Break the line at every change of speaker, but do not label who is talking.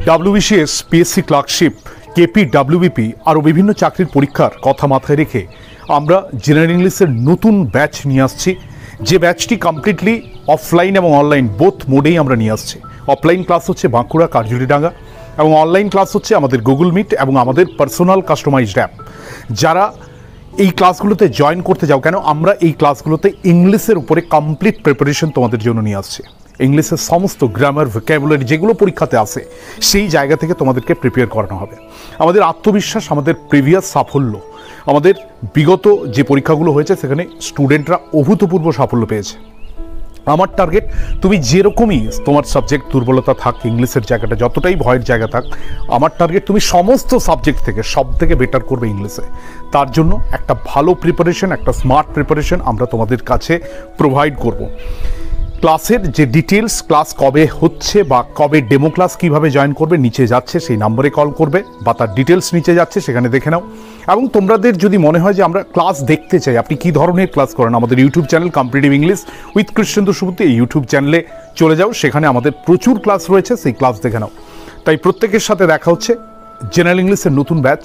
WBCS, PSC clerkship, KP, WBP আরও বিভিন্ন চাকরির পরীক্ষার কথা মাথায় রেখে আমরা জেনারেল ইংলিশের নতুন ব্যাচ নিয়ে আসছি, যে ব্যাচটি কমপ্লিটলি অফলাইন এবং অনলাইন বোথ মোডেই আমরা নিয়ে আসছি। অফলাইন ক্লাস হচ্ছে বাঁকুড়া কারজুলিডাঙ্গা এবং অনলাইন ক্লাস হচ্ছে আমাদের গুগল মিট এবং আমাদের পার্সোনাল কাস্টমাইজড অ্যাপ। যারা এই ক্লাসগুলোতে জয়েন করতে যাও কেন, আমরা এই ক্লাসগুলোতে ইংলিশের উপরে কমপ্লিট প্রিপারেশন তোমাদের জন্য নিয়ে আসছি। ইংলিশের সমস্ত গ্রামার, ভোক্যাবুলারি যেগুলো পরীক্ষাতে আসে সেই জায়গা থেকে তোমাদেরকে প্রিপেয়ার করানো হবে। আমাদের আত্মবিশ্বাস, আমাদের প্রিভিয়াস সাফল্য, আমাদের বিগত যে পরীক্ষাগুলো হয়েছে সেখানে স্টুডেন্টরা অভূতপূর্ব সাফল্য পেয়েছে। আমার টার্গেট, তুমি যেরকমই তোমার সাবজেক্ট দুর্বলতা থাক, ইংলিশের জায়গাটা যতটাই ভয়ের জায়গা থাক, আমার টার্গেট তুমি সমস্ত সাবজেক্ট থেকে সব থেকে বেটার করবে ইংলিশে। তার জন্য একটা ভালো প্রিপারেশন, একটা স্মার্ট প্রিপারেশন আমরা তোমাদের কাছে প্রোভাইড করব। ক্লাসের যে ডিটেলস, ক্লাস কবে হচ্ছে বা কবে ডেমো ক্লাস কীভাবে জয়েন করবে, নিচে যাচ্ছে সেই নম্বরে কল করবে বা তার ডিটেলস নিচে যাচ্ছে সেখানে দেখে নাও। এবং তোমাদের যদি মনে হয় যে আমরা ক্লাস দেখতে চাই, আপনি কী ধরনের ক্লাস করেন, আমাদের YouTube channel competitive English with Krishnendu Subuddhi, এই ইউটিউব চ্যানেলে চলে যাও, সেখানে আমাদের প্রচুর ক্লাস রয়েছে, সেই ক্লাস দেখে নাও। তাই প্রত্যেকের সাথে দেখা হচ্ছে জেনারেল ইংলিশের নতুন ব্যাচ